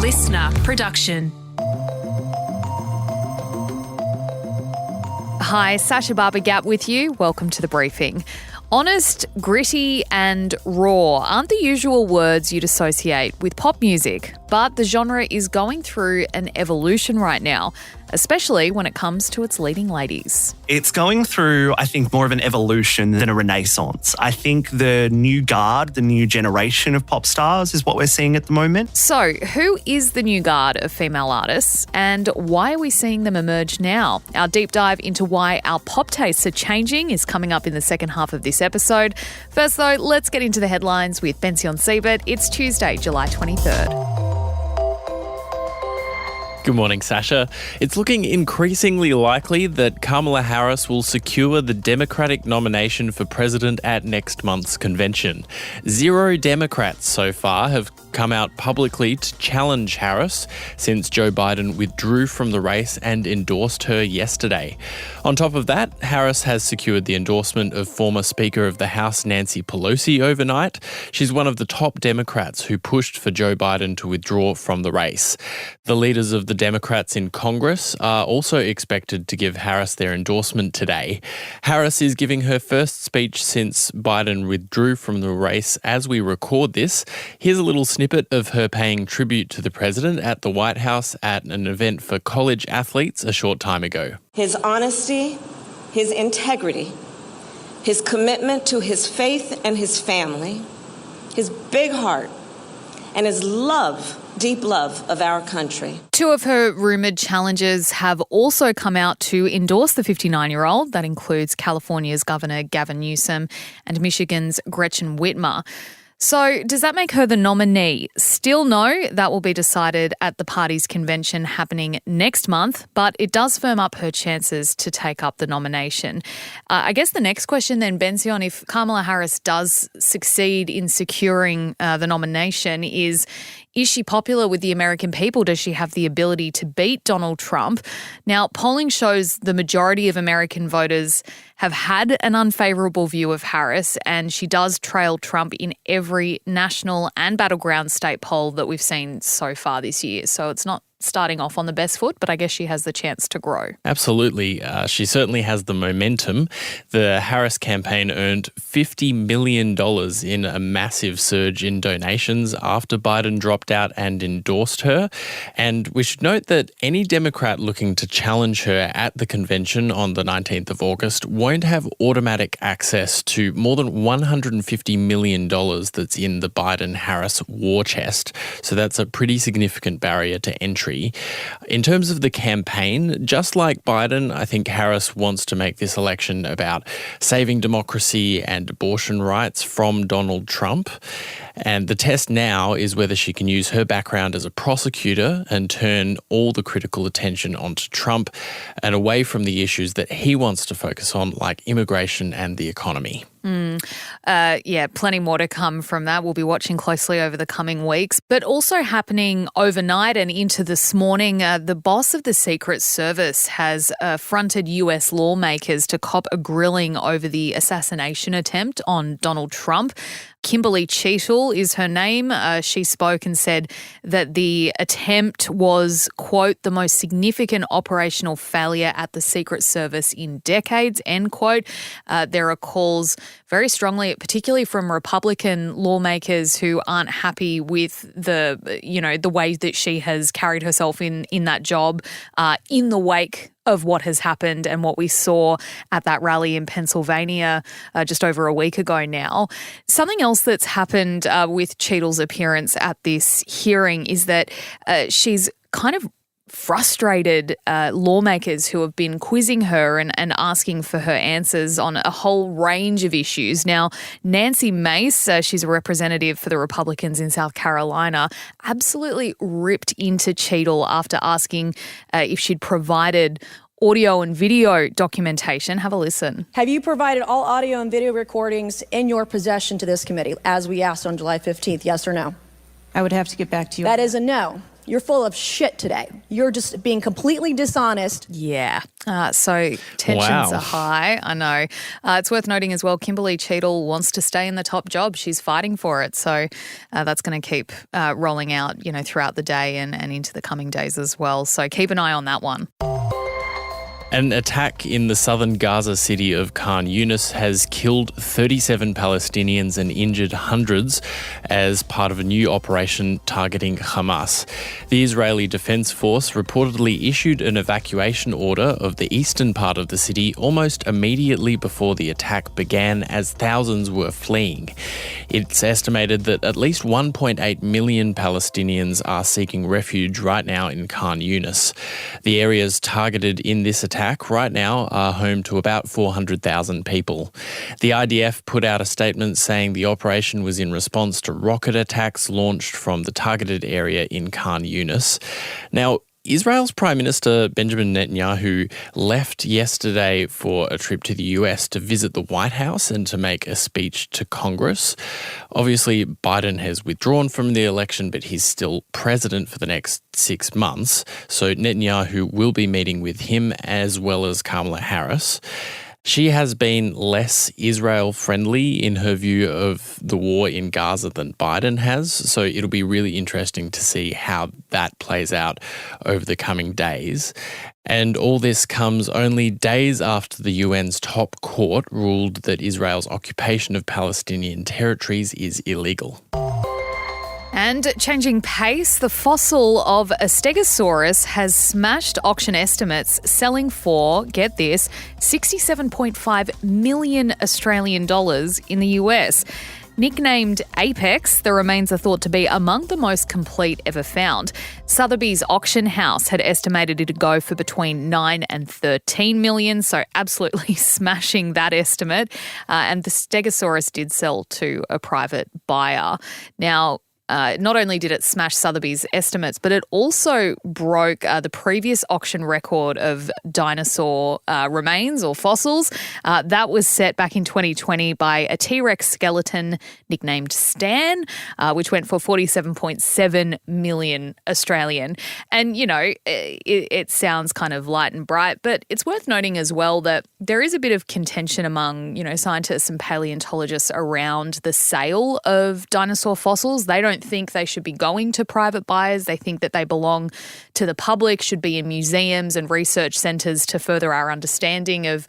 LiSTNR production. Hi, Sacha Barbour Gatt with you. Welcome to The Briefing. Honest, gritty and raw aren't the usual words you'd associate with pop music, but the genre is going through an evolution right now, especially when it comes to its leading ladies. It's going through, I think, more of an evolution than a renaissance. I think the new guard, the new generation of pop stars is what we're seeing at the moment. So, who is the new guard of female artists and why are we seeing them emerge now? Our deep dive into why our pop tastes are changing is coming up in the second half of this episode. First though, let's get into the headlines with Bension Siebert. It's Tuesday, July 23rd. Good morning, Sasha. It's looking increasingly likely that Kamala Harris will secure the Democratic nomination for president at next month's convention. 0 Democrats so far have come out publicly to challenge Harris since Joe Biden withdrew from the race and endorsed her yesterday. On top of that, Harris has secured the endorsement of former Speaker of the House Nancy Pelosi overnight. She's one of the top Democrats who pushed for Joe Biden to withdraw from the race. The leaders of the Democrats in Congress are also expected to give Harris their endorsement today. Harris is giving her first speech since Biden withdrew from the race as we record this. Here's a little snippet of her paying tribute to the president at the White House at an event for college athletes a short time ago. His honesty, his integrity, his commitment to his faith and his family, his big heart, and his love, deep love of our country. 2 of her rumoured challengers have also come out to endorse the 59-year-old. That includes California's Governor Gavin Newsom and Michigan's Gretchen Whitmer. So does that make her the nominee? Still no, that will be decided at the party's convention happening next month, but it does firm up her chances to take up the nomination. I guess the next question then, Bension, if Kamala Harris does succeed in securing the nomination is she popular with the American people? Does she have the ability to beat Donald Trump? Now, polling shows the majority of American voters have had an unfavourable view of Harris, and she does trail Trump in every national and battleground state poll that we've seen so far this year. So it's not starting off on the best foot, but I guess she has the chance to grow. Absolutely. She certainly has the momentum. The Harris campaign earned $50 million in a massive surge in donations after Biden dropped out and endorsed her. And we should note that any Democrat looking to challenge her at the convention on the 19th of August won't have automatic access to more than $150 million that's in the Biden-Harris war chest. So that's a pretty significant barrier to entry. In terms of the campaign, just like Biden, I think Harris wants to make this election about saving democracy and abortion rights from Donald Trump. And the test now is whether she can use her background as a prosecutor and turn all the critical attention onto Trump and away from the issues that he wants to focus on, like immigration and the economy. Plenty more to come from that. We'll be watching closely over the coming weeks. But also happening overnight and into this morning, the boss of the Secret Service has fronted US lawmakers to cop a grilling over the assassination attempt on Donald Trump. Kimberly Cheatle is her name. She spoke and said that the attempt was, quote, the most significant operational failure at the Secret Service in decades, end quote. There are calls very strongly, particularly from Republican lawmakers who aren't happy with the way that she has carried herself in that job in the wake of what has happened and what we saw at that rally in Pennsylvania just over a week ago now. Something else that's happened with Cheatle's appearance at this hearing is that she's kind of frustrated lawmakers who have been quizzing her and asking for her answers on a whole range of issues. Now, Nancy Mace, she's a representative for the Republicans in South Carolina, absolutely ripped into Cheatle after asking if she'd provided audio and video documentation. Have a listen. Have you provided all audio and video recordings in your possession to this committee, as we asked on July 15th, yes or no? I would have to get back to you. That is a no. You're full of shit today. You're just being completely dishonest. Yeah. So tensions are high. I know. It's worth noting as well, Kimberly Cheadle wants to stay in the top job. She's fighting for it. So that's going to keep rolling out, throughout the day and into the coming days as well. So keep an eye on that one. An attack in the southern Gaza city of Khan Yunis has killed 37 Palestinians and injured hundreds as part of a new operation targeting Hamas. The Israeli Defense Force reportedly issued an evacuation order of the eastern part of the city almost immediately before the attack began, as thousands were fleeing. It's estimated that at least 1.8 million Palestinians are seeking refuge right now in Khan Yunis. The areas targeted in this attack right now are home to about 400,000 people. The IDF put out a statement saying the operation was in response to rocket attacks launched from the targeted area in Khan Yunis. Now, Israel's Prime Minister Benjamin Netanyahu left yesterday for a trip to the US to visit the White House and to make a speech to Congress. Obviously, Biden has withdrawn from the election, but he's still president for the next 6 months. So Netanyahu will be meeting with him as well as Kamala Harris. She has been less Israel-friendly in her view of the war in Gaza than Biden has, so it'll be really interesting to see how that plays out over the coming days. And all this comes only days after the UN's top court ruled that Israel's occupation of Palestinian territories is illegal. And changing pace, the fossil of a Stegosaurus has smashed auction estimates, selling for, get this, 67.5 million Australian dollars in the US. Nicknamed Apex, the remains are thought to be among the most complete ever found. Sotheby's auction house had estimated it to go for between 9 and 13 million, so absolutely smashing that estimate. And the Stegosaurus did sell to a private buyer. Now, not only did it smash Sotheby's estimates, but it also broke the previous auction record of dinosaur remains or fossils. That was set back in 2020 by a T-Rex skeleton nicknamed Stan, which went for 47.7 million Australian. And, it sounds kind of light and bright, but it's worth noting as well that there is a bit of contention among, scientists and paleontologists around the sale of dinosaur fossils. They don't think they should be going to private buyers. They think that they belong to the public, should be in museums and research centres to further our understanding of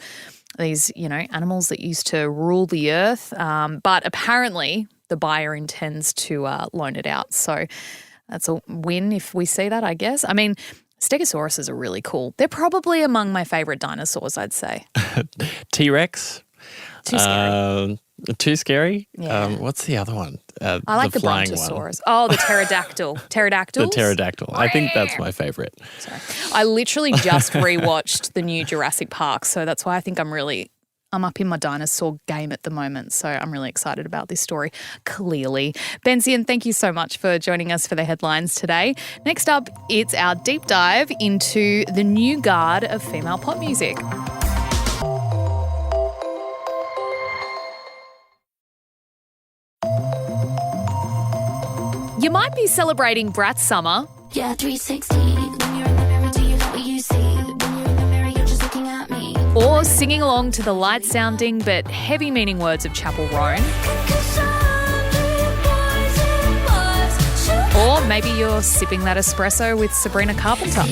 these, animals that used to rule the earth. But apparently the buyer intends to loan it out. So that's a win if we see that, I guess. I mean, Stegosauruses are really cool. They're probably among my favourite dinosaurs, I'd say. T-Rex? Too scary. Too scary? Yeah. What's the other one? I like the Brontosaurus. Oh, the pterodactyl. Pterodactyls? The pterodactyl. I think that's my favourite. Sorry. I literally just rewatched the new Jurassic Park, so that's why I think I'm up in my dinosaur game at the moment. So I'm really excited about this story, clearly. Benzian, thank you so much for joining us for the headlines today. Next up, it's our deep dive into the new guard of female pop music. You might be celebrating Brat Summer. Yeah, 360. When you're in the mirror, do you know what you see? When you're in the mirror, you're just looking at me. Or singing along to the light-sounding but heavy-meaning words of Chappell Roan. Or maybe you're sipping that espresso with Sabrina Carpenter.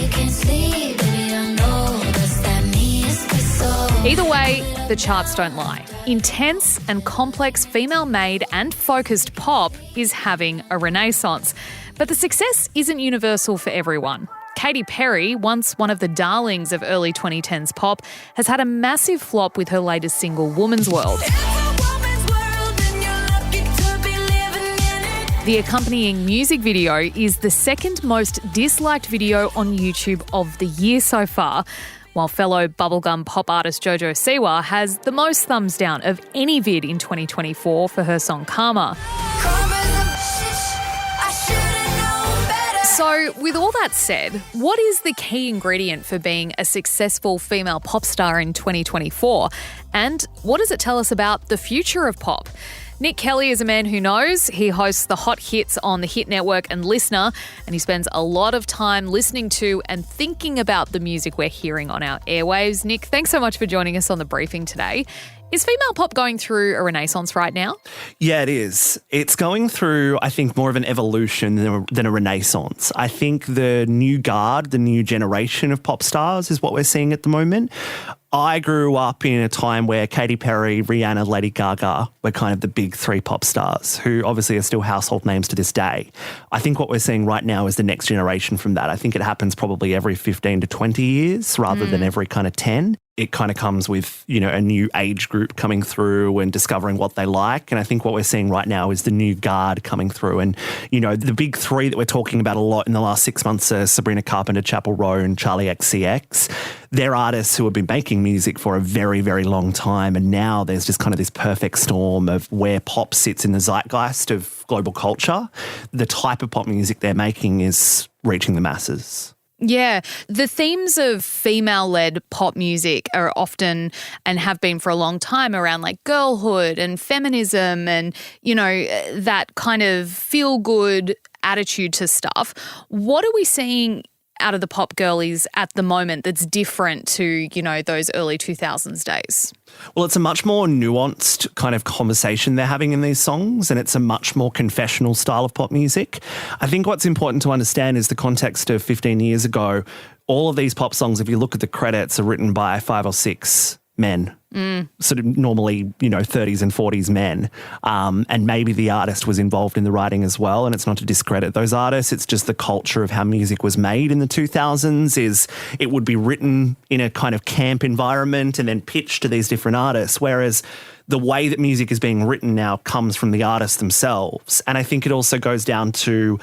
Either way, the charts don't lie. Intense and complex female-made and focused pop is having a renaissance. But the success isn't universal for everyone. Katy Perry, once one of the darlings of early 2010s pop, has had a massive flop with her latest single, Woman's World. The accompanying music video is the second most disliked video on YouTube of the year so far, while fellow bubblegum pop artist Jojo Siwa has the most thumbs down of any vid in 2024 for her song Karma. So, with all that said, what is the key ingredient for being a successful female pop star in 2024? And what does it tell us about the future of pop? Nic Kelly is a man who knows. He hosts the hot hits on the Hit Network and LiSTNR, and he spends a lot of time listening to and thinking about the music we're hearing on our airwaves. Nic, thanks so much for joining us on The Briefing today. Is female pop going through a renaissance right now? Yeah, it is. It's going through, I think, more of an evolution than a renaissance. I think the new guard, the new generation of pop stars is what we're seeing at the moment. I grew up in a time where Katy Perry, Rihanna, Lady Gaga were kind of the big three pop stars who obviously are still household names to this day. I think what we're seeing right now is the next generation from that. I think it happens probably every 15 to 20 years rather than every kind of 10. It kind of comes with, a new age group coming through and discovering what they like. And I think what we're seeing right now is the new guard coming through. And, the big three that we're talking about a lot in the last 6 months are Sabrina Carpenter, Chappell Roan, Charlie XCX. They're artists who have been making music for a very, very long time. And now there's just kind of this perfect storm of where pop sits in the zeitgeist of global culture. The type of pop music they're making is reaching the masses. Yeah, the themes of female-led pop music are often and have been for a long time around like girlhood and feminism and, that kind of feel-good attitude to stuff. What are we seeing out of the pop girlies at the moment that's different to, those early 2000s days? Well, it's a much more nuanced kind of conversation they're having in these songs, and it's a much more confessional style of pop music. I think what's important to understand is the context of 15 years ago. All of these pop songs, if you look at the credits, are written by 5 or 6 men, sort of normally, 30s and 40s men. And maybe the artist was involved in the writing as well. And it's not to discredit those artists. It's just the culture of how music was made in the 2000s is it would be written in a kind of camp environment and then pitched to these different artists. Whereas the way that music is being written now comes from the artists themselves. And I think it also goes down to,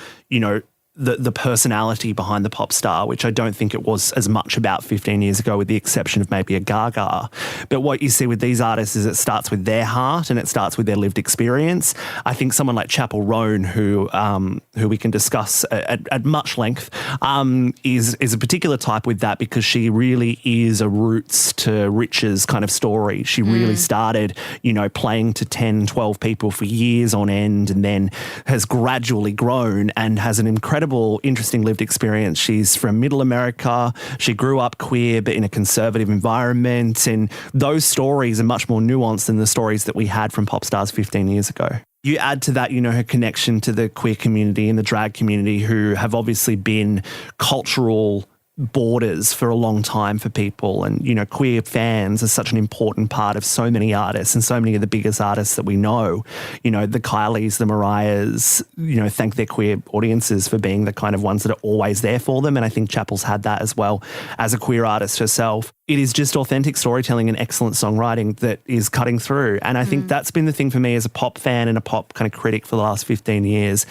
the personality behind the pop star, which I don't think it was as much about 15 years ago, with the exception of maybe a Gaga. But what you see with these artists is it starts with their heart and it starts with their lived experience. I think someone like Chappell Roan, who we can discuss at much length, is a particular type with that because she really is a roots to riches kind of story. She really started, playing to 10, 12 people for years on end and then has gradually grown and has an incredible, interesting lived experience. She's from Middle America. She grew up queer, but in a conservative environment. And those stories are much more nuanced than the stories that we had from pop stars 15 years ago. You add to that, her connection to the queer community and the drag community, who have obviously been cultural borders for a long time for people. And, queer fans are such an important part of so many artists and so many of the biggest artists that we know. The Kylies, the Mariahs, thank their queer audiences for being the kind of ones that are always there for them. And I think Chappell's had that as well as a queer artist herself. It is just authentic storytelling and excellent songwriting that is cutting through. And I think that's been the thing for me as a pop fan and a pop kind of critic for the last 15 years.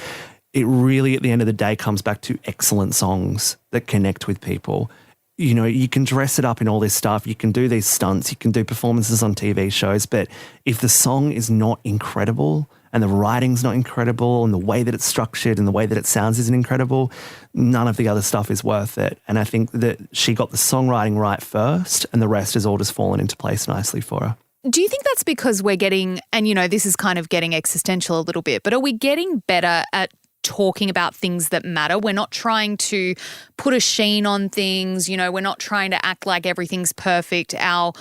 It really, at the end of the day, comes back to excellent songs that connect with people. You can dress it up in all this stuff. You can do these stunts. You can do performances on TV shows. But if the song is not incredible and the writing's not incredible and the way that it's structured and the way that it sounds isn't incredible, none of the other stuff is worth it. And I think that she got the songwriting right first and the rest has all just fallen into place nicely for her. Do you think that's because we're getting, and this is kind of getting existential a little bit, but are we getting better at talking about things that matter? We're not trying to put a sheen on things, we're not trying to act like everything's perfect. Our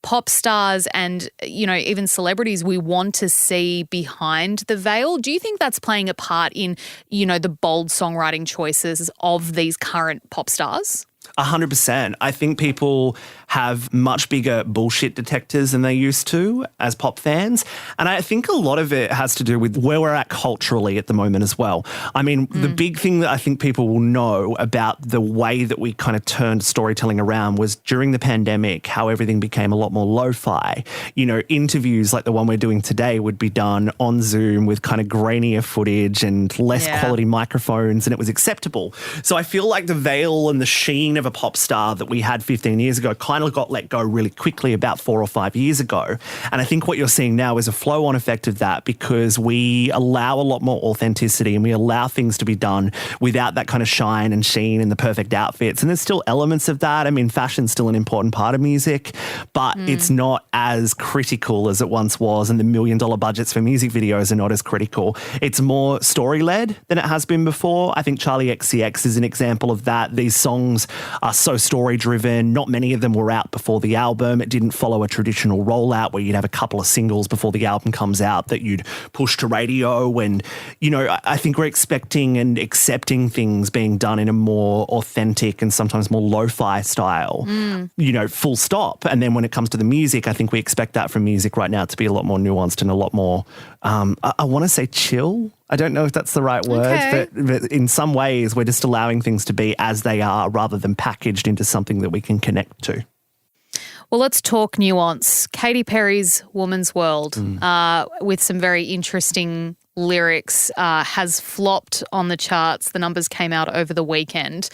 pop stars and, even celebrities we want to see behind the veil. Do you think that's playing a part in, the bold songwriting choices of these current pop stars? 100%. I think people have much bigger bullshit detectors than they used to as pop fans. And I think a lot of it has to do with where we're at culturally at the moment as well. I mean, the big thing that I think people will know about the way that we kind of turned storytelling around was during the pandemic, how everything became a lot more lo-fi. Interviews like the one we're doing today would be done on Zoom with kind of grainier footage and less quality microphones, and it was acceptable. So I feel like the veil and the sheen vein of a pop star that we had 15 years ago kind of got let go really quickly about 4 or 5 years ago. And I think what you're seeing now is a flow-on effect of that, because we allow a lot more authenticity and we allow things to be done without that kind of shine and sheen and the perfect outfits. And there's still elements of that. I mean, fashion's still an important part of music, but it's not as critical as it once was, and the $1 million budgets for music videos are not as critical. It's more story-led than it has been before. I think Charlie XCX is an example of that. These songs are so story-driven. Not many of them were out before the album. It didn't follow a traditional rollout where you'd have a couple of singles before the album comes out that you'd push to radio. And, you know, I think we're expecting and accepting things being done in a more authentic and sometimes more lo-fi style, you know, full stop. And then when it comes to the music, I think we expect that from music right now to be a lot more nuanced and a lot more, I want to say chill. I don't know if that's the right word, but in some ways we're just allowing things to be as they are rather than packaged into something that we can connect to. Well, let's talk nuance. Katy Perry's Woman's World, with some very interesting lyrics, has flopped on the charts. The numbers came out over the weekend.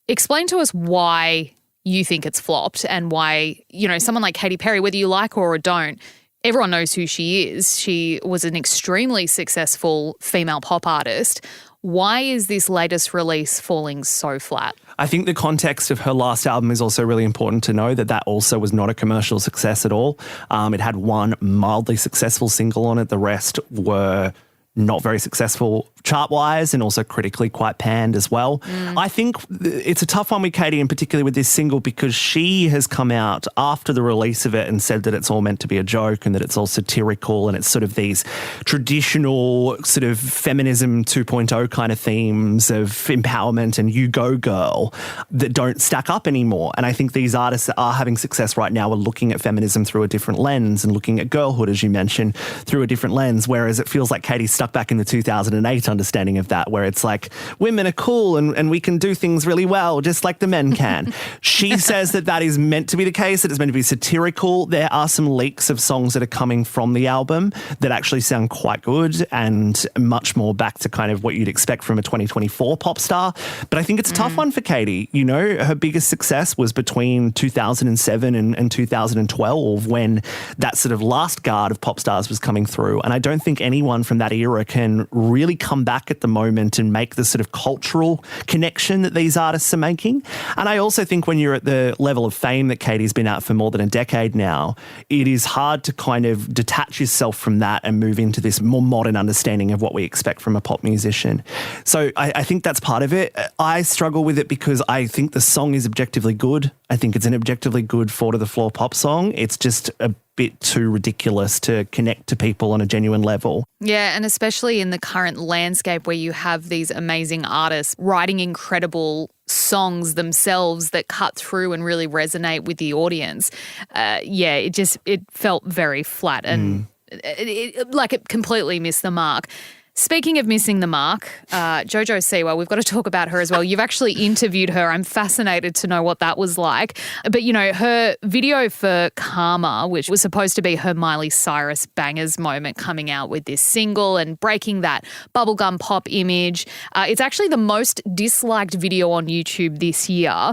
Explain to us why you think it's flopped and why, you know, someone like Katy Perry, whether you like her or don't, everyone knows who she is. She was an extremely successful female pop artist. Why is this latest release falling so flat? I think the context of her last album is also really important to know, that also was not a commercial success at all. It had one mildly successful single on it. The rest were not very successful chart-wise and also critically quite panned as well. I think it's a tough one with Katy, and particularly with this single, because she has come out after the release of it and said that it's all meant to be a joke and that it's all satirical and it's sort of these traditional sort of feminism 2.0 kind of themes of empowerment and you go girl that don't stack up anymore. And I think these artists that are having success right now are looking at feminism through a different lens and looking at girlhood, as you mentioned, through a different lens, whereas it feels like Katy's stuck back in the 2008 understanding of that, where it's like women are cool and we can do things really well, just like the men can. She says that that is meant to be the case, that it's meant to be satirical. There are some leaks of songs that are coming from the album that actually sound quite good and much more back to kind of what you'd expect from a 2024 pop star. But I think it's a tough one for Katy. You know, her biggest success was between 2007 and 2012, when that sort of last guard of pop stars was coming through. And I don't think anyone from that era can really come back at the moment and make the sort of cultural connection that these artists are making. And I also think when you're at the level of fame that Katy's been at for more than a decade now, it is hard to kind of detach yourself from that and move into this more modern understanding of what we expect from a pop musician. So I think that's part of it. I struggle with it because I think the song is objectively good. I think it's an objectively good four-to-the-floor pop song. It's just a bit too ridiculous to connect to people on a genuine level. Yeah, and especially in the current landscape where you have these amazing artists writing incredible songs themselves that cut through and really resonate with the audience. It felt very flat and it completely missed the mark. Speaking of missing the mark, Jojo Siwa, we've got to talk about her as well. You've actually interviewed her. I'm fascinated to know what that was like. But, you know, her video for Karma, which was supposed to be her Miley Cyrus bangers moment, coming out with this single and breaking that bubblegum pop image. It's actually the most disliked video on YouTube this year.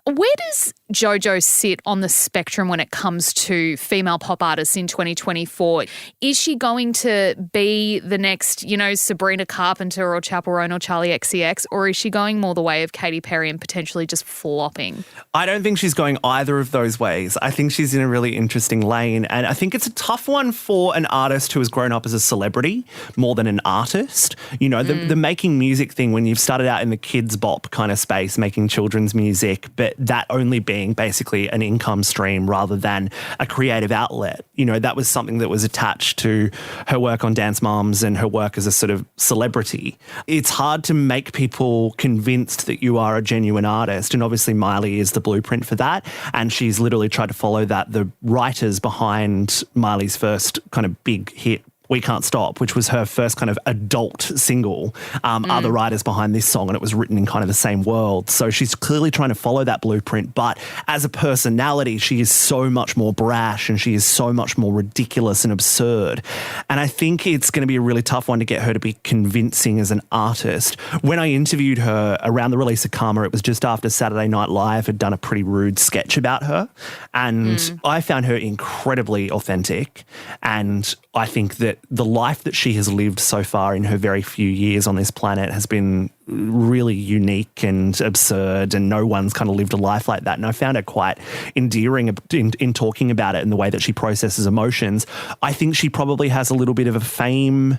Where does Jojo sit on the spectrum when it comes to female pop artists in 2024? Is she going to be the next, you know, Sabrina Carpenter or Chappell Roan or Charlie XCX, or is she going more the way of Katy Perry and potentially just flopping? I don't think she's going either of those ways. I think she's in a really interesting lane, and I think it's a tough one for an artist who has grown up as a celebrity more than an artist. You know, the making music thing, when you've started out in the kids bop kind of space, making children's music, but that only being basically an income stream rather than a creative outlet. You know, that was something that was attached to her work on Dance Moms and her work as a sort of celebrity. It's hard to make people convinced that you are a genuine artist, and obviously Miley is the blueprint for that, and she's literally tried to follow that. The writers behind Miley's first kind of big hit We Can't Stop, which was her first kind of adult single, are the writers behind this song, and it was written in kind of the same world. So she's clearly trying to follow that blueprint, but as a personality, she is so much more brash and she is so much more ridiculous and absurd. And I think it's going to be a really tough one to get her to be convincing as an artist. When I interviewed her around the release of Karma, it was just after Saturday Night Live had done a pretty rude sketch about her, and I found her incredibly authentic, and I think that the life that she has lived so far in her very few years on this planet has been really unique and absurd, and no one's kind of lived a life like that. And I found her quite endearing in talking about it and the way that she processes emotions. I think she probably has a little bit of a fame.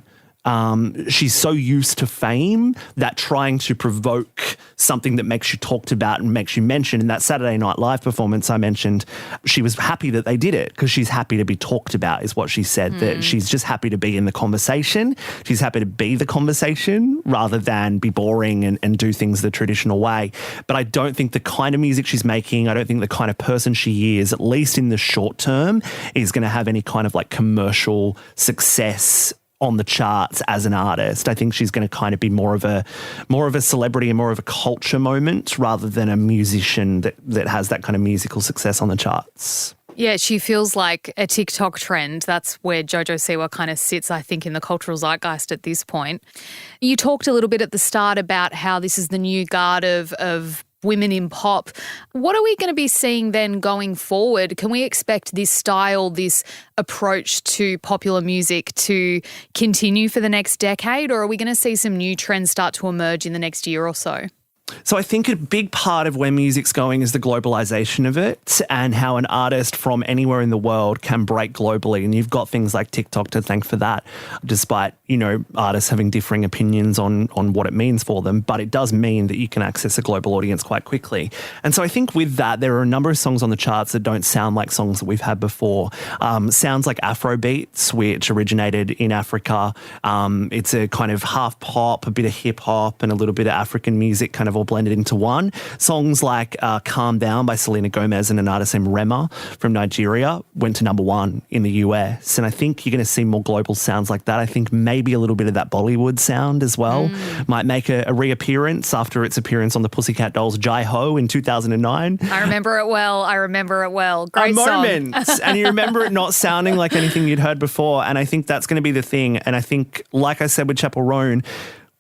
She's so used to fame that trying to provoke something that makes you talked about and makes you mentioned. In that Saturday Night Live performance I mentioned, she was happy that they did it because she's happy to be talked about, is what she said, that she's just happy to be in the conversation. She's happy to be the conversation rather than be boring and do things the traditional way. But I don't think the kind of music she's making, I don't think the kind of person she is, at least in the short term, is going to have any kind of like commercial success on the charts as an artist. I think she's going to kind of be more of a celebrity and more of a culture moment rather than a musician that has that kind of musical success on the charts. Yeah, she feels like a TikTok trend. That's where Jojo Siwa kind of sits, I think, in the cultural zeitgeist at this point. You talked a little bit at the start about how this is the new guard of women in pop. What are we going to be seeing then going forward? Can we expect this style, this approach to popular music to continue for the next decade, or are we going to see some new trends start to emerge in the next year or so? So I think a big part of where music's going is the globalization of it and how an artist from anywhere in the world can break globally. And you've got things like TikTok to thank for that, despite, artists having differing opinions on what it means for them. But it does mean that you can access a global audience quite quickly. And so I think with that, there are a number of songs on the charts that don't sound like songs that we've had before. Sounds like Afro beats, which originated in Africa. It's a kind of half pop, a bit of hip hop and a little bit of African music kind of all blended into one. Songs like Calm Down by Selena Gomez and an artist named Rema from Nigeria went to number one in the US. And I think you're going to see more global sounds like that. I think maybe a little bit of that Bollywood sound as well might make a reappearance after its appearance on the Pussycat Dolls' Jai Ho in 2009. I remember it well. Great a song. moment. And you remember it not sounding like anything you'd heard before. And I think that's going to be the thing. And I think, like I said with Chappell Roan,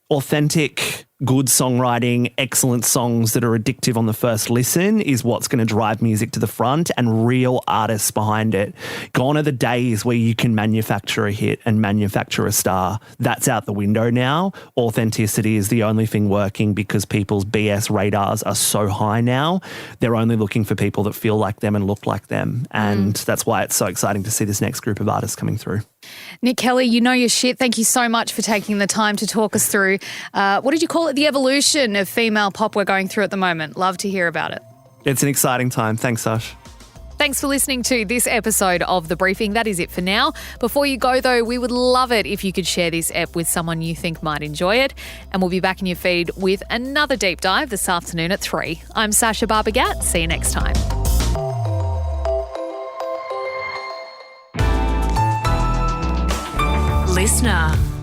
authentic, good songwriting, excellent songs that are addictive on the first listen is what's going to drive music to the front, and real artists behind it. Gone are the days where you can manufacture a hit and manufacture a star. That's out the window now. Authenticity is the only thing working because people's BS radars are so high now. They're only looking for people that feel like them and look like them. And that's why it's so exciting to see this next group of artists coming through. Nic Kelly, you know your shit. Thank you so much for taking the time to talk us through, what did you call it? The evolution of female pop we're going through at the moment. Love to hear about it. It's an exciting time. Thanks, Sash. Thanks for listening to this episode of The Briefing. That is it for now. Before you go, though, we would love it if you could share this ep with someone you think might enjoy it. And we'll be back in your feed with another deep dive this afternoon at 3. I'm Sacha Barbour Gatt. See you next time. LiSTNR.